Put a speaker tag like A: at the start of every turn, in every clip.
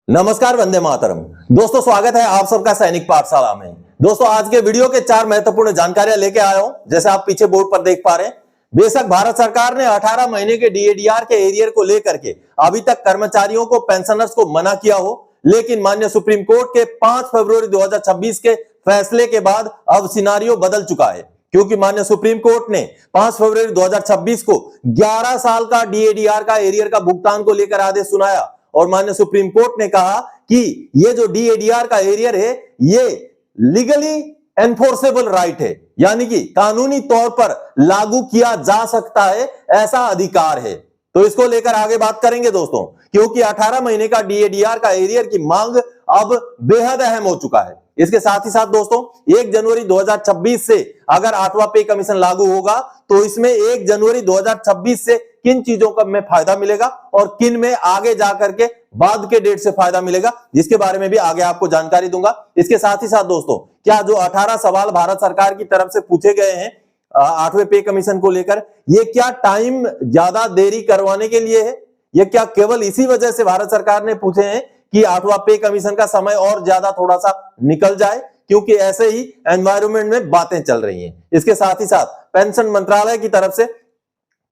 A: नमस्कार, वंदे मातरम। दोस्तों, स्वागत है आप सबका सैनिक पाठशाला में। दोस्तों, आज के वीडियो के 4 महत्वपूर्ण जानकारियां लेके आया हूं। जैसे आप पीछे बोर्ड पर देख पा रहे हैं, बेशक भारत सरकार ने 18 महीने के डीएडीआर के एरियर को लेकर के अभी तक कर्मचारियों को, पेंशनर्स को मना किया हो, लेकिन माननीय सुप्रीम कोर्ट के 5 फरवरी 2026 के फैसले के बाद अब सिनारियो बदल चुका है। क्योंकि माननीय सुप्रीम कोर्ट ने 5 फरवरी 2026 को 11 साल का डीएडीआर का एरियर का भुगतान को लेकर आदेश सुनाया और माननीय सुप्रीम कोर्ट ने कहा कि ये जो डीएडीआर का एरियर है, ये लीगली एनफोर्सेबल राइट है, यानी कि कानूनी तौर पर लागू किया जा सकता है, ऐसा अधिकार है। तो इसको लेकर आगे बात करेंगे दोस्तों, क्योंकि 18 महीने का डीएडीआर का एरियर की मांग अब बेहद अहम हो चुका है। इसके साथ ही साथ दोस्तों, 1 जनवरी 2026 से अगर 8वां पे कमीशन लागू होगा तो इसमें 1 जनवरी 2026 से किन चीजों का में फायदा मिलेगा और किन में आगे जाकर के बाद के डेट से फायदा मिलेगा, जिसके बारे में भी आगे आपको जानकारी दूंगा। इसके साथ ही साथ दोस्तों, क्या जो 18 सवाल भारत सरकार की तरफ से पूछे गए हैं 8वें पे कमीशन को लेकर, ये क्या टाइम ज्यादा देरी करवाने के लिए है? ये क्या केवल इसी वजह से भारत सरकार ने पूछे हैं कि 8वां पे कमीशन का समय और ज्यादा थोड़ा सा निकल जाए, क्योंकि ऐसे ही एनवायरमेंट में बातें चल रही हैं। इसके साथ ही साथ पेंशन मंत्रालय की तरफ से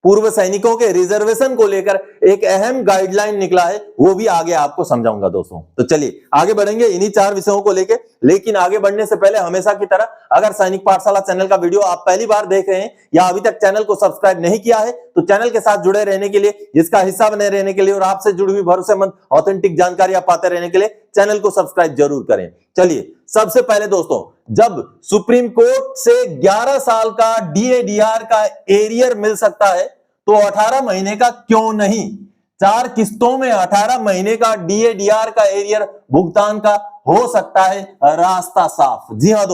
A: पूर्व सैनिकों के रिजर्वेशन को लेकर एक अहम गाइडलाइन निकला है, वो भी आगे आपको समझाऊंगा दोस्तों। तो चलिए आगे बढ़ेंगे इन्हीं 4 विषयों को लेकर। लेकिन आगे बढ़ने से पहले हमेशा की तरह, अगर सैनिक पाठशाला चैनल का वीडियो आप पहली बार देख रहे हैं या अभी तक चैनल को सब्सक्राइब नहीं किया है, तो चैनल के साथ जुड़े रहने के लिए, इसका हिस्सा बने रहने के लिए और आपसे जुड़ी हुई भरोसेमंद ऑथेंटिक जानकारियां पाते रहने के लिए चैनल को सब्सक्राइब जरूर करें। चलिए, सबसे पहले दोस्तों, जब सुप्रीम कोर्ट से 11 साल का डीएडीआर का एरियर मिल सकता है, तो 18 महीने का क्यों नहीं? 4 किस्तों में 18 महीने का डीएडीआर का एरियर भुगतान का हो सकता है रास्ता साफ। जी हां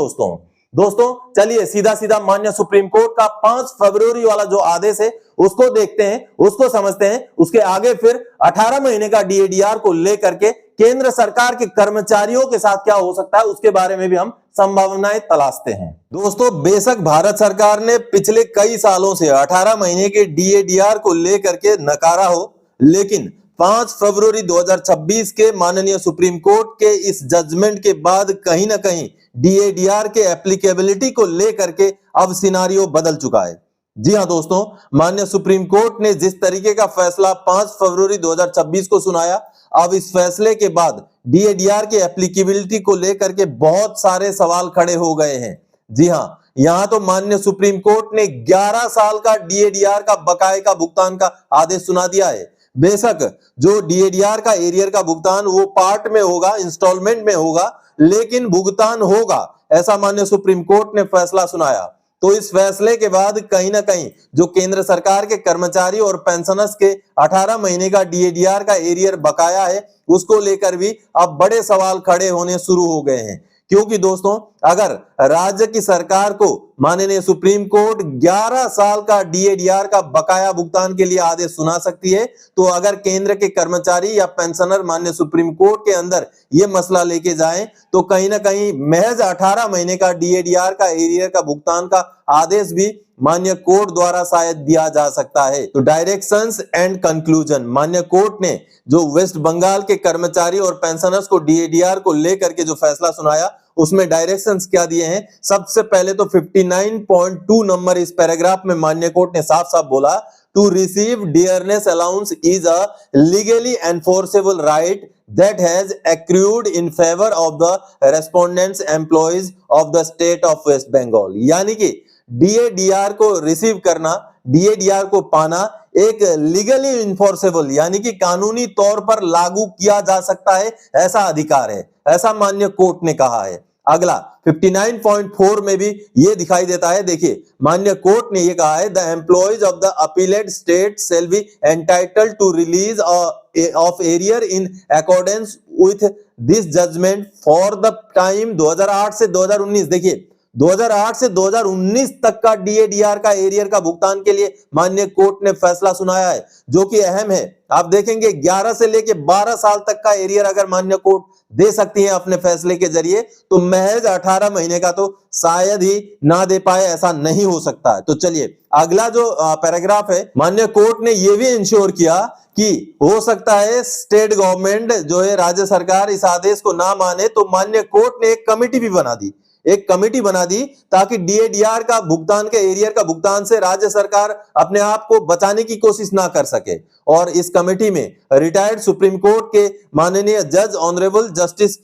A: दोस्तों, चलिए सीधा सीधा माननीय सुप्रीम कोर्ट का 5 फरवरी वाला जो आदेश है उसको देखते हैं, उसको समझते हैं। उसके आगे फिर 18 महीने का डीएडीआर को लेकर के केंद्र सरकार के कर्मचारियों के साथ क्या हो सकता है, उसके बारे में भी हम संभावनाएं तलाशते हैं। दोस्तों, बेशक भारत सरकार ने पिछले कई सालों से 18 महीने के डीएडीआर को लेकर के नकारा हो, लेकिन 5 फरवरी 2026 के माननीय सुप्रीम कोर्ट के इस जजमेंट के बाद कहीं ना कहीं डीएडीआर के एप्लीकेबिलिटी को लेकर के अब सिनारियो बदल चुका है। जी हां दोस्तों, माननीय सुप्रीम कोर्ट ने जिस तरीके का फैसला 5 फरवरी 2026 को सुनाया, अब इस फैसले के बाद डीएडीआर के एप्लीकेबिलिटी को लेकर के बहुत सारे सवाल खड़े हो गए हैं। जी हां, यहां तो माननीय सुप्रीम कोर्ट ने 11 साल का डीएडीआर का बकाये का भुगतान का आदेश सुना दिया है। बेशक जो डीएडीआर का एरियर का भुगतान वो पार्ट में होगा, इंस्टॉलमेंट में होगा, लेकिन भुगतान होगा, ऐसा माननीय सुप्रीम कोर्ट ने फैसला सुनाया। तो इस फैसले के बाद कहीं ना कहीं जो केंद्र सरकार के कर्मचारी और पेंशनर्स के 18 महीने का डीएडीआर का एरियर बकाया है, उसको लेकर भी अब बड़े सवाल खड़े होने शुरू हो गए हैं। क्योंकि दोस्तों, अगर राज्य की सरकार को माननीय सुप्रीम कोर्ट 11 साल का डीएडीआर का बकाया भुगतान के लिए आदेश सुना सकती है, तो अगर केंद्र के कर्मचारी या पेंशनर माननीय सुप्रीम कोर्ट के अंदर यह मसला लेके जाएं, तो कहीं ना कहीं महज 18 महीने का डीएडीआर का एरियर का भुगतान का आदेश भी मान्य कोर्ट द्वारा शायद दिया जा सकता है। तो डायरेक्शंस एंड कंक्लूजन, मान्य कोर्ट ने जो वेस्ट बंगाल के कर्मचारी और पेंशनर्स को डीएडीआर को लेकर के जो फैसला सुनाया, उसमें डायरेक्शंस क्या दिए हैं? सबसे पहले तो 59.2 नंबर इस पैराग्राफ में मान्य कोर्ट ने साफ साफ बोला, to receive dearness allowance is a legally enforceable right that has accrued in favor of the respondents employees of the state of West Bengal। यानी कि डीएडीआर को रिसीव करना, डीएडीआर को पाना एक लीगली इन्फोर्सेबल यानी कि कानूनी तौर पर लागू किया जा सकता है, ऐसा अधिकार है, ऐसा मान्य कोर्ट ने कहा है। अगला 59.4 में भी ये दिखाई देता है। देखिए, मान्य कोर्ट ने ये कहा है, the employees of the appellate state shall be entitled to release of arrear in accordance with this judgement for the time 2008 से 2019। देखिए, 2008 से 2019 तक का डीएडीआर का एरियर का भुगतान के लिए माननीय कोर्ट ने फैसला सुनाया है, जो कि अहम है। आप देखेंगे 11 से लेके 12 साल तक का एरियर अगर माननीय कोर्ट दे सकती है अपने फैसले के जरिए, तो महज 18 महीने का तो शायद ही ना दे पाए, ऐसा नहीं हो सकता है। तो चलिए अगला जो पैराग्राफ है, माननीय कोर्ट ने यह भी इंश्योर किया कि हो सकता है स्टेट गवर्नमेंट जो है, राज्य सरकार इस आदेश को ना माने, तो माननीय कोर्ट ने एक कमेटी भी बना दी, एक कमेटी बना दी ताकि डीएडीआर का भुगतान के एरियर का भुगतान से राज्य सरकार अपने आप को बचाने की कोशिश ना कर सके। और इस कमेटी में रिटायर्ड सुप्रीम कोर्ट के माननीय जज honourable justice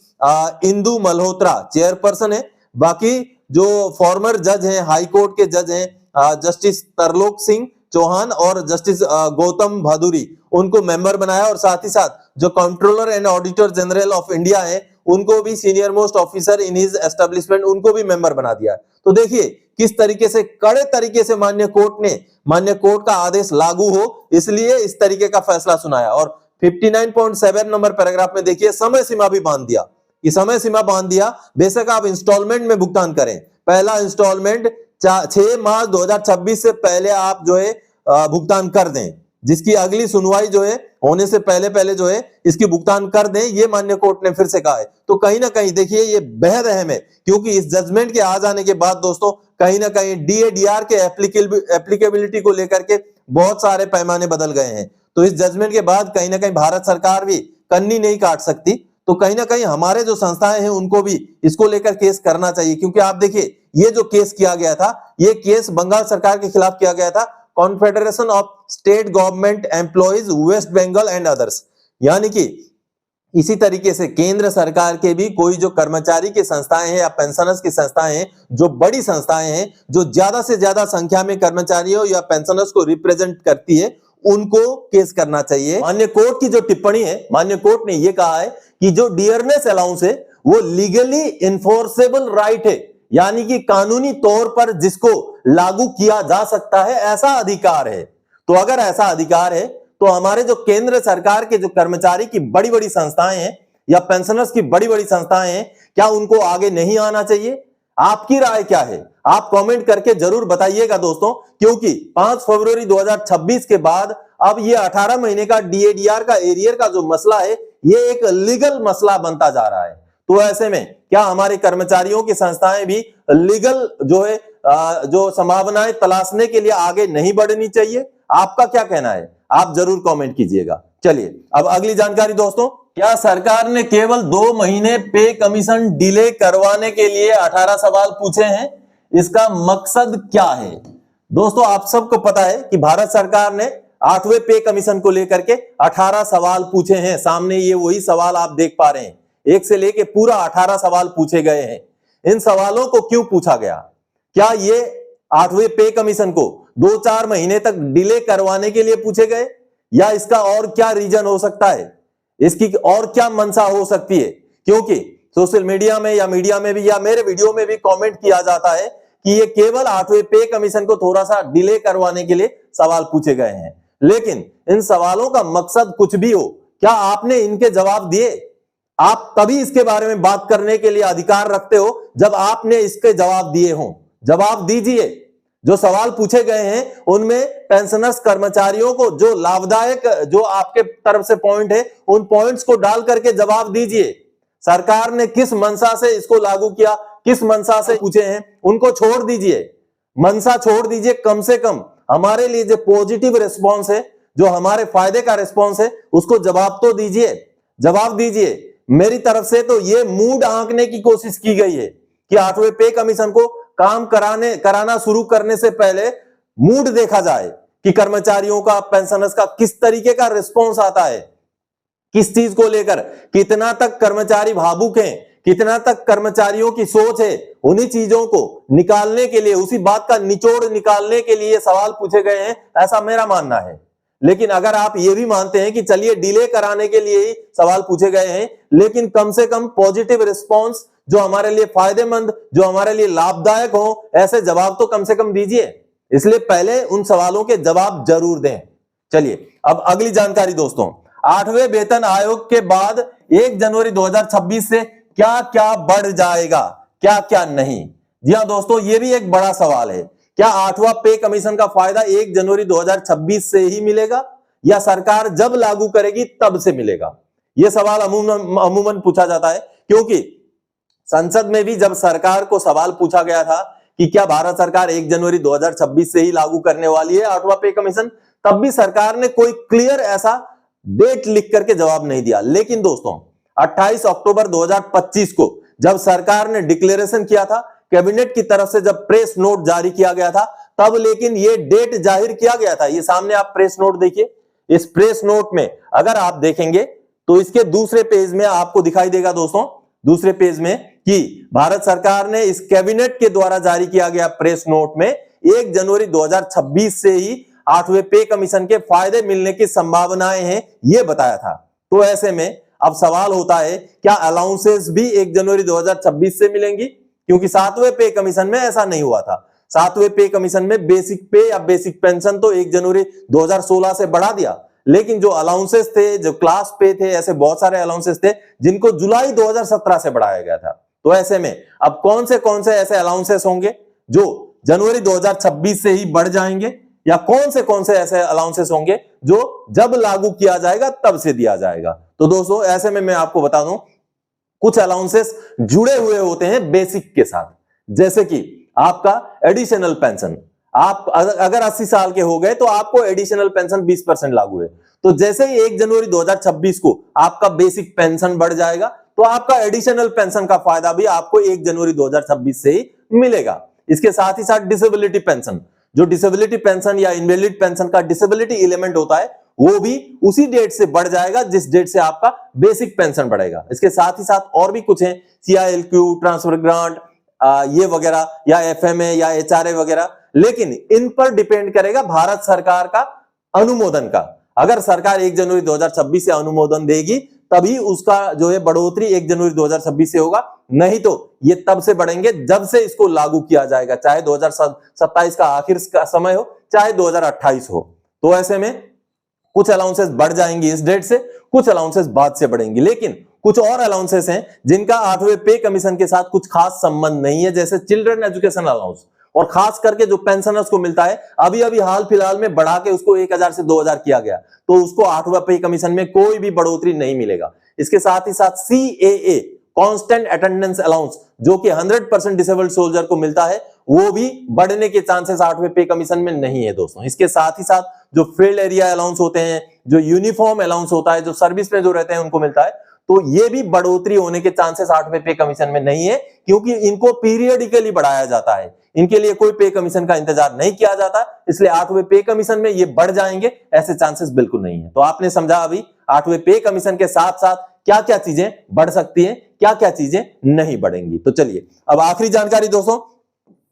A: Indu Malhotra chairperson है। बाकी जो फॉर्मर जज हैं, हाई कोर्ट के जज हैं जस्टिस तरलोक सिंह चौहान और जस्टिस गौतम भादुरी, उनको मेंबर बनाया। और साथ ही साथ जो controller and auditor general of India है, उनको भी senior most officer in his establishment, उनको भी मेंबर बना दिया। तो देखिए किस तरीके से कड़े तरीके से माननीय कोर्ट का आदेश लागू हो, इसलिए इस तरीके का फैसला सुनाया। और 59.7 नंबर पैराग्राफ में देखिए समय सीमा भी बांध दिया, कि समय सीमा बांध दिया, बेशक आप इंस्टॉलमेंट में भुगतान करें, पहला इंस्टॉलमेंट 6 मार्च 2026 से पहले आप जो है भुगतान कर दें, जिसकी अगली सुनवाई जो है होने से पहले जो है इसकी भुगतान कर दें, ये माननीय कोर्ट ने फिर से कहा है। तो कहीं ना कहीं देखिए ये बेहद अहम है, क्योंकि इस जजमेंट के आ जाने के बाद दोस्तों कहीं ना कहीं डीएडीआर के एप्लीकेबिलिटी को लेकर के बहुत सारे पैमाने बदल गए हैं। तो इस जजमेंट के बाद कहीं ना कहीं भारत सरकार भी कन्नी नहीं काट सकती। तो कहीं ना कहीं हमारे जो संस्थाएं हैं उनको भी इसको लेकर केस करना चाहिए, क्योंकि आप देखिए ये जो केस किया गया था, ये केस बंगाल सरकार के खिलाफ किया गया था, confederation of state government employees West Bengal and others. यानी कि इसी तरीके से केंद्र सरकार के भी कोई जो कर्मचारी की संस्थाएं हैं या पेंशनर्स की संस्थाएं हैं, जो बड़ी संस्थाएं हैं, जो ज्यादा से ज्यादा संख्या में कर्मचारियों या पेंशनर्स को रिप्रेजेंट करती है, उनको केस करना चाहिए। माननीय कोर्ट की जो टिप्पणी है, माननीय कोर्ट ने यह कहा है कि जो डियरनेस अलाउंस है वो लीगली इन्फोर्सेबल राइट है, यानी कि कानूनी तौर पर जिसको लागू किया जा सकता है, ऐसा अधिकार है। तो अगर ऐसा अधिकार है तो हमारे जो केंद्र सरकार के जो कर्मचारी की बड़ी बड़ी संस्थाएं हैं या पेंशनर्स की बड़ी बड़ी संस्थाएं हैं, क्या उनको आगे नहीं आना चाहिए? आपकी राय क्या है? आप कमेंट करके जरूर बताइएगा दोस्तों, क्योंकि 5 फरवरी 2026 के बाद अब ये 18 महीने का डीएडीआर का एरियर का जो मसला है, ये एक लीगल मसला बनता जा रहा है। तो ऐसे में क्या हमारे कर्मचारियों की संस्थाएं भी लीगल जो है जो संभावनाएं तलाशने के लिए आगे नहीं बढ़नी चाहिए? आपका क्या कहना है? आप जरूर कमेंट कीजिएगा। चलिए अब अगली जानकारी दोस्तों, क्या सरकार ने केवल 2 महीने पे कमीशन डिले करवाने के लिए 18 सवाल पूछे हैं? इसका मकसद क्या है? दोस्तों आप सबको पता है कि भारत सरकार ने 8वें पे कमीशन को लेकर के 18 सवाल पूछे हैं। सामने ये वही सवाल आप देख पा रहे हैं, एक से लेके पूरा 18 सवाल पूछे गए हैं। इन सवालों को क्यों पूछा गया? क्या ये 8वें पे कमीशन को 2-4 महीने तक डिले करवाने के लिए पूछे गए, या इसका और क्या रीजन हो सकता है? इसकी और क्या मंशा हो सकती है? क्योंकि सोशल मीडिया में या मीडिया में भी या मेरे वीडियो में भी कमेंट किया जाता है कि ये केवल 8वें पे कमीशन को थोड़ा सा डिले करवाने के लिए सवाल पूछे गए हैं। लेकिन इन सवालों का मकसद कुछ भी हो, क्या आपने इनके जवाब दिए? आप तभी इसके बारे में बात करने के लिए अधिकार रखते हो जब आपने इसके जवाब दिए हों। जवाब दीजिए। जो सवाल पूछे गए हैं उनमें पेंशनर्स कर्मचारियों को जो लाभदायक जो आपके तरफ से पॉइंट है, उन पॉइंट्स को डाल करके जवाब दीजिए। सरकार ने किस मंशा से इसको लागू किया, किस मंशा से पूछे हैं, उनको छोड़ दीजिए, मंशा छोड़ दीजिए। कम से कम हमारे लिए जो पॉजिटिव रिस्पॉन्स है, जो हमारे फायदे का रिस्पॉन्स है, उसको जवाब तो दीजिए, जवाब दीजिए। मेरी तरफ से तो ये मूड आंकने की कोशिश की गई है कि 8वें पे कमीशन को काम कराना शुरू करने से पहले मूड देखा जाए कि कर्मचारियों का, पेंशनर्स का किस तरीके का रिस्पॉन्स आता है, किस चीज को लेकर कितना तक कर्मचारी भावुक हैं, कितना तक कर्मचारियों की सोच है। उन्हीं चीजों को निकालने के लिए, उसी बात का निचोड़ निकालने के लिए सवाल पूछे गए हैं, ऐसा मेरा मानना है। लेकिन अगर आप ये भी मानते हैं कि चलिए डिले कराने के लिए ही सवाल पूछे गए हैं, लेकिन कम से कम पॉजिटिव रिस्पॉन्स, जो हमारे लिए फायदेमंद, जो हमारे लिए लाभदायक हो, ऐसे जवाब तो कम से कम दीजिए। इसलिए पहले उन सवालों के जवाब जरूर दें। चलिए अब अगली जानकारी दोस्तों, 8वें वेतन आयोग के बाद 1 जनवरी 2026 से क्या क्या बढ़ जाएगा, क्या क्या नहीं। जी हाँ दोस्तों, ये भी एक बड़ा सवाल है। क्या 8वां पे कमीशन का फायदा 1 जनवरी 2026 से ही मिलेगा या सरकार जब लागू करेगी तब से मिलेगा? यह सवाल अमूमन पूछा जाता है, क्योंकि संसद में भी जब सरकार को सवाल पूछा गया था कि क्या भारत सरकार 1 जनवरी 2026 से ही लागू करने वाली है 8वां पे कमीशन, तब भी सरकार ने कोई क्लियर ऐसा डेट लिख करके जवाब नहीं दिया। लेकिन दोस्तों 28 अक्टूबर 2025 को जब सरकार ने डिक्लेरेशन किया था, कैबिनेट की तरफ से जब प्रेस नोट जारी किया गया था, तब लेकिन ये डेट जाहिर किया गया था। ये सामने आप प्रेस नोट देखिए। इस प्रेस नोट में अगर आप देखेंगे तो इसके दूसरे पेज में आपको दिखाई देगा दोस्तों, दूसरे पेज में, कि भारत सरकार ने इस कैबिनेट के द्वारा जारी किया गया प्रेस नोट में 1 जनवरी 2026 से ही 8वें पे कमीशन के फायदे मिलने की संभावनाएं हैं, यह बताया था। तो ऐसे में अब सवाल होता है, क्या अलाउंसेस भी 1 जनवरी 2026 से मिलेंगी? क्योंकि 7वें पे कमीशन में ऐसा नहीं हुआ था। 7वें पे कमीशन में बेसिक पे या बेसिक पेंशन तो 1 जनवरी 2016 से बढ़ा दिया, लेकिन जो अलाउंसेस थे, जो क्लास पे थे, ऐसे बहुत सारे अलाउंसेस थे जिनको जुलाई 2017 से बढ़ाया गया था। तो ऐसे में अब कौन से ऐसे अलाउंसेस होंगे जो जनवरी 2026 से ही बढ़ जाएंगे, या कौन से ऐसे अलाउंसेस होंगे जो जब लागू किया जाएगा तब से दिया जाएगा? तो दोस्तों ऐसे में मैं आपको बता दूं, कुछ अलाउंसेस जुड़े हुए होते हैं बेसिक के साथ, जैसे कि आपका एडिशनल पेंशन। आप अगर 80 साल के हो गए तो आपको एडिशनल पेंशन 20% लागू है। तो जैसे ही 1 जनवरी 2026 को आपका बेसिक पेंशन बढ़ जाएगा, तो आपका एडिशनल पेंशन का फायदा भी आपको 1 जनवरी 2026 से ही मिलेगा। इसके साथ ही साथ डिसेबिलिटी पेंशन, जो डिसेबिलिटी पेंशन या इनवैलिड पेंशन का डिसेबिलिटी एलिमेंट होता है, वो भी उसी डेट से बढ़ जाएगा जिस डेट से आपका बेसिक पेंशन बढ़ेगा। इसके साथ ही साथ और भी कुछ है, CILQ, ट्रांसफर ग्रांट, ये वगैरह, या FMA या HRA वगैरह, लेकिन इन पर डिपेंड करेगा भारत सरकार का अनुमोदन का। अगर सरकार 1 जनवरी 2026 से अनुमोदन देगी तभी उसका जो है बढ़ोतरी 1 जनवरी 2026 से होगा, नहीं तो ये तब से बढ़ेंगे जब से इसको लागू किया जाएगा, चाहे 2027 का आखिर का समय हो, चाहे 2028 हो। तो ऐसे में कुछ अलाउंसेस बढ़ जाएंगी इस डेट से, कुछ अलाउंसेस बाद से बढ़ेंगी, लेकिन कुछ और अलाउंसेस हैं जिनका 8वें पे कमीशन के साथ कुछ खास संबंध नहीं है, जैसे चिल्ड्रन एजुकेशन अलाउंस, और खास करके जो पेंशनर्स को मिलता है, अभी अभी हाल फिलहाल में बढ़ा के उसको 1000 से 2000 किया गया, तो उसको 8वां पे कमीशन में कोई भी बढ़ोतरी नहीं मिलेगा। इसके साथ ही साथ CAA, कांस्टेंट अटेंडेंस अलाउंस, जो कि 100% डिसेबल्ड सोल्जर को मिलता है, वो भी बढ़ने के चांसेस 8वें पे कमीशन में नहीं है दोस्तों। इसके साथ ही साथ जो फील्ड एरिया अलाउंस होते हैं, जो यूनिफॉर्म अलाउंस होता है, जो सर्विस में जो रहते हैं उनको मिलता है, तो ये भी बढ़ोतरी होने के चांसेस 8वें पे कमीशन में नहीं है, क्योंकि इनको पीरियडिकली बढ़ाया जाता है, इनके लिए कोई पे कमीशन का इंतजार नहीं किया जाता, इसलिए 8वें पे कमीशन में ये बढ़ जाएंगे, ऐसे चांसेस बिल्कुल नहीं है। तो आपने समझा अभी 8वें पे कमीशन के साथ साथ क्या क्या चीजें बढ़ सकती हैं, क्या क्या चीजें नहीं बढ़ेंगी। तो चलिए अब आखिरी जानकारी दोस्तों,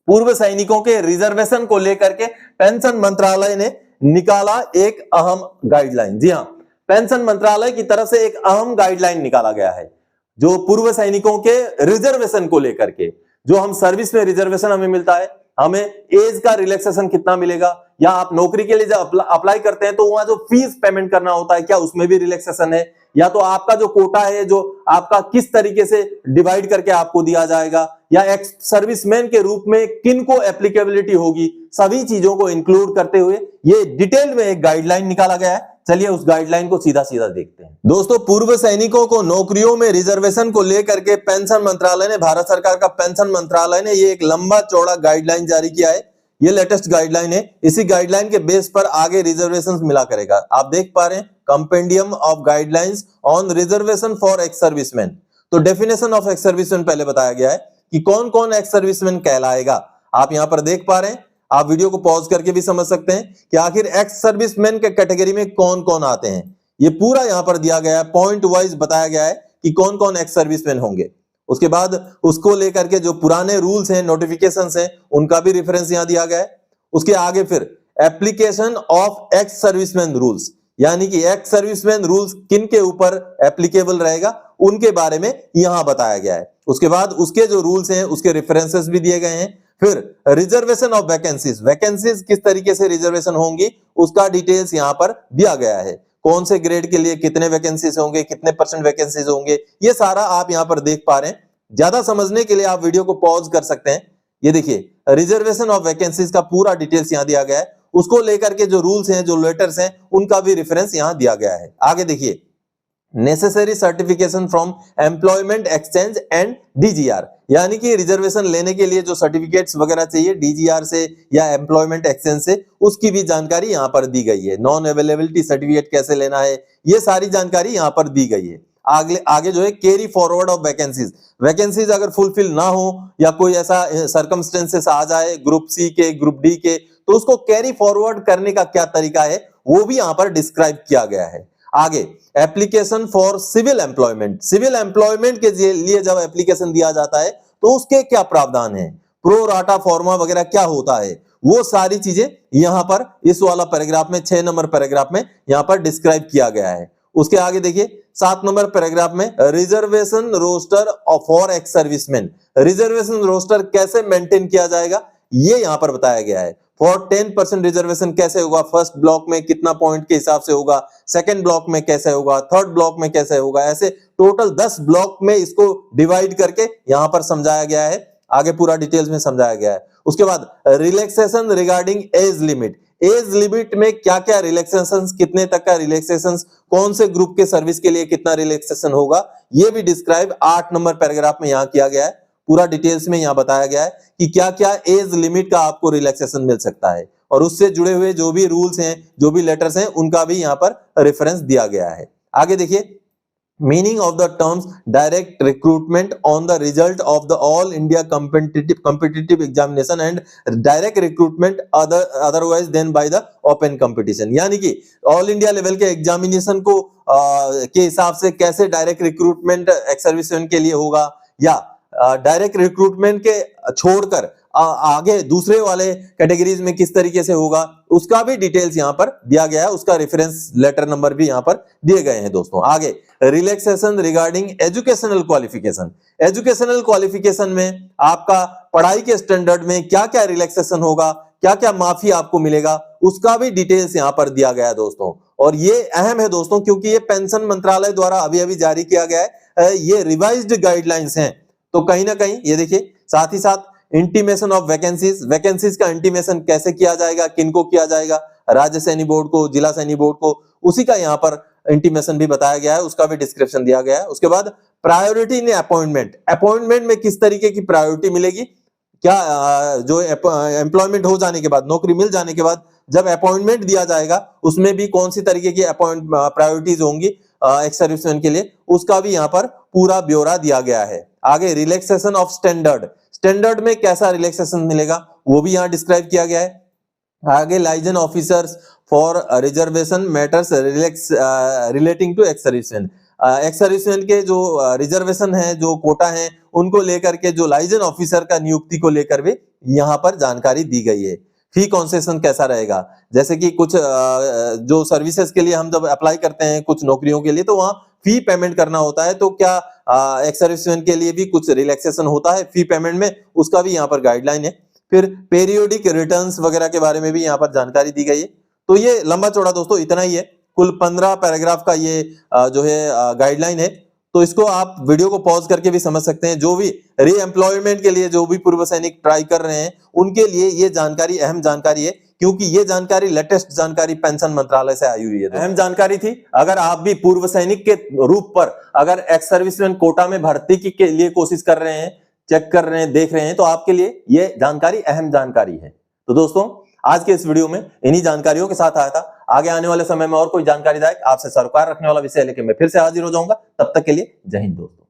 A: पूर्व सैनिकों के रिजर्वेशन को लेकर के पेंशन मंत्रालय ने निकाला एक अहम गाइडलाइन। जी हां, पेंशन मंत्रालय की तरफ से एक अहम गाइडलाइन निकाला गया है, जो पूर्व सैनिकों के रिजर्वेशन को लेकर के, जो हम सर्विस में रिजर्वेशन हमें मिलता है, हमें एज का रिलैक्सेशन कितना मिलेगा, या आप नौकरी के लिए जब अप्लाई करते हैं तो वहां जो फीस पेमेंट करना होता है, क्या उसमें भी रिलैक्सेशन है, या तो आपका जो कोटा है जो आपका किस तरीके से डिवाइड करके आपको दिया जाएगा, या एक्स सर्विसमैन के रूप में किन को एप्लीकेबिलिटी होगी, सभी चीजों को इंक्लूड करते हुए ये डिटेल में एक गाइडलाइन निकाला गया है। चलिए उस गाइडलाइन को सीधा सीधा देखते हैं। दोस्तों, पूर्व सैनिकों को नौकरियों में रिजर्वेशन को लेकर के पेंशन मंत्रालय ने, भारत सरकार का पेंशन मंत्रालय ने ये एक लंबा चौड़ा गाइडलाइन जारी किया है। ये लेटेस्ट गाइडलाइन है, इसी गाइडलाइन के बेस पर आगे रिजर्वेशंस मिला करेगा। आप देख पा रहे हैं, compendium of guidelines on reservation for ex serviceman. तो डेफिनेशन ऑफ एक्स सर्विसमैन पहले बताया गया है कि कौन कौन एक्स सर्विसमैन कहलाएगा। आप यहां पर देख पा रहे हैं, आप वीडियो को पॉज करके भी समझ सकते हैं कि आखिर एक्स सर्विसमैन के कैटेगरी में कौन कौन आते हैं। ये पूरा यहां पर दिया गया है, पॉइंट वाइज बताया गया है कि कौन कौन एक्स सर्विसमैन होंगे। उसके बाद उसको लेकर के जो पुराने रूल्स हैं, नोटिफिकेशंस हैं, उनका भी रेफरेंस यहां दिया गया है। उसके आगे फिर application of ex serviceman rules, यानी कि एक्स सर्विसमैन रूल्स किन के ऊपर एप्लीकेबल रहेगा, उनके बारे में यहां बताया गया है। उसके बाद उसके जो रूल्स हैं उसके रेफरेंसेस भी दिए गए हैं। फिर रिजर्वेशन ऑफ वैकेंसीज, वैकेंसीज किस तरीके से रिजर्वेशन होंगी उसका डिटेल्स यहां पर दिया गया है। कौन से ग्रेड के लिए कितने वैकेंसीज होंगे, कितने % वैकेंसीज होंगे, ये सारा आप यहां पर देख पा रहे हैं। ज्यादा समझने के लिए आप वीडियो को पॉज कर सकते हैं, ये देखिए रिजर्वेशन ऑफ वैकेंसीज का पूरा डिटेल्स यहाँ दिया गया है, उसको लेकर के जो रूल्स हैं, जो लेटर्स हैं, उनका भी रेफरेंस यहाँ दिया गया है। आगे देखिए necessary certification from employment exchange and DGR, यानी कि रिजर्वेशन लेने के लिए जो सर्टिफिकेट्स वगैरह चाहिए डीजीआर से या एम्प्लॉयमेंट एक्सचेंज से, उसकी भी जानकारी यहाँ पर दी गई है। नॉन अवेलेबिलिटी सर्टिफिकेट कैसे लेना है, ये सारी जानकारी यहाँ पर दी गई है। आगे जो है कैरी फॉरवर्ड ऑफ वैकेंसीज अगर फुलफिल ना हो या कोई ऐसा सर्कमस्टेंसेस आ जाए ग्रुप सी के, ग्रुप डी के, तो उसको कैरी फॉरवर्ड करने का क्या तरीका है वो भी यहाँ पर डिस्क्राइब किया गया है। आगे एप्लीकेशन फॉर सिविल एम्प्लॉयमेंट के लिए जब एप्लीकेशन दिया जाता है तो उसके क्या प्रावधान है, प्रो राटा फॉर्मा वगैरह क्या होता है, वो सारी चीजें यहां पर इस वाला पैराग्राफ में 6 नंबर पैराग्राफ में यहां पर डिस्क्राइब किया गया है। उसके आगे देखिए 7 नंबर पैराग्राफ में reservation roster for ex serviceman, reservation roster कैसे मेंटेन किया जाएगा ये यहां पर बताया गया है। फॉर 10% रिजर्वेशन कैसे होगा, फर्स्ट ब्लॉक में कितना पॉइंट के हिसाब से होगा, सेकंड ब्लॉक में कैसे होगा, थर्ड ब्लॉक में कैसे होगा, ऐसे टोटल 10 ब्लॉक में इसको डिवाइड करके यहां पर समझाया गया है। आगे पूरा डिटेल्स में समझाया गया है। उसके बाद रिलैक्सेशन रिगार्डिंग एज लिमिट में क्या क्या रिलैक्सेशन, कितने तक का रिलैक्सेशन, कौन से ग्रुप के सर्विस के लिए कितना रिलैक्सेशन होगा, ये भी डिस्क्राइब 8 नंबर पैराग्राफ में यहां किया गया है। पूरा डिटेल्स में यहां बताया गया है कि क्या क्या एज लिमिट का आपको रिलैक्सेशन मिल सकता है, और उससे जुड़े हुए जो भी रूल्स हैं, जो भी लेटर्स हैं, उनका भी यहां पर रेफरेंस दिया गया है। आगे देखिए meaning of the terms direct recruitment on the result of the all India competitive examination and direct recruitment otherwise than by the open competition, यानी कि ऑल इंडिया लेवल के एग्जामिनेशन को के हिसाब से कैसे डायरेक्ट रिक्रूटमेंट एक्स सर्विसमैन के लिए होगा, या डायरेक्ट रिक्रूटमेंट के छोड़कर आगे दूसरे वाले कैटेगरीज में किस तरीके से होगा, उसका भी डिटेल्स यहां पर दिया गया है। उसका रेफरेंस लेटर नंबर भी यहां पर दिए गए हैं दोस्तों। आगे रिलैक्सेशन रिगार्डिंग एजुकेशनल क्वालिफिकेशन में आपका पढ़ाई के स्टैंडर्ड में क्या क्या रिलैक्सेशन होगा, क्या क्या माफी आपको मिलेगा, उसका भी डिटेल्स यहां पर दिया गया है दोस्तों। और ये अहम है दोस्तों क्योंकि ये पेंशन मंत्रालय द्वारा अभी अभी जारी किया गया है, ये रिवाइज्ड गाइडलाइंस हैं। तो कहीं ना कहीं ये देखिए साथ ही साथ इंटीमेशन ऑफ वैकेंसीज का इंटीमेशन कैसे किया जाएगा, किनको किया जाएगा, राज्य सैनी बोर्ड को, जिला सैनी बोर्ड को, उसी का यहाँ पर इंटीमेशन भी बताया गया है, उसका भी डिस्क्रिप्शन दिया गया है। उसके बाद प्रायोरिटी इन अपॉइंटमेंट में किस तरीके की प्रायोरिटी मिलेगी, क्या जो एम्प्लॉयमेंट हो जाने के बाद, नौकरी मिल जाने के बाद जब अपॉइंटमेंट दिया जाएगा उसमें भी कौन सी तरीके की प्रायोरिटीज होंगी एक्स सर्विसमैन के लिए, उसका भी यहाँ पर पूरा ब्यौरा दिया गया है। आगे रिलैक्सेशन ऑफ स्टैंडर्ड में कैसा रिलैक्सेशन मिलेगा वो भी यहाँ डिस्क्राइब किया गया है। आगे liaison officers for reservation matters relating to ex serviceman के जो रिजर्वेशन है, जो कोटा है, उनको लेकर के जो लाइजन ऑफिसर का नियुक्ति को लेकर भी यहाँ पर जानकारी दी गई है। फी कॉन्सेशन कैसा रहेगा, जैसे कि कुछ जो सर्विसेज के लिए हम जब अप्लाई करते हैं कुछ नौकरियों के लिए तो वहां फी पेमेंट करना होता है, तो क्या एक्स सर्विसमैन के लिए भी कुछ रिलैक्सेशन होता है फी पेमेंट में, उसका भी यहाँ पर गाइडलाइन है। फिर पेरियोडिक रिटर्न्स वगैरह के बारे में भी यहाँ पर जानकारी दी गई है। तो ये लंबा चौड़ा दोस्तों इतना ही है, कुल 15 पैराग्राफ का ये जो है गाइडलाइन है। तो इसको आप वीडियो को पॉज करके भी समझ सकते हैं। जो भी रीएम्प्लॉयमेंट के लिए जो भी पूर्व सैनिक ट्राई कर रहे हैं उनके लिए ये जानकारी अहम जानकारी है, क्योंकि ये जानकारी लेटेस्ट जानकारी पेंशन मंत्रालय से आई हुई है, अहम जानकारी थी। अगर आप भी पूर्व सैनिक के रूप पर अगर एक्स सर्विसमैन कोटा में भर्ती के लिए कोशिश कर रहे हैं, चेक कर रहे हैं, देख रहे हैं, तो आपके लिए ये जानकारी अहम जानकारी है। तो दोस्तों आज के इस वीडियो में इन्हीं जानकारियों के साथ आया था। आगे आने वाले समय में और कोई जानकारीदायक आपसे सरोकार रखने वाला विषय लेके मैं फिर से हाजिर हो जाऊंगा। तब तक के लिए जय हिंद दोस्तों।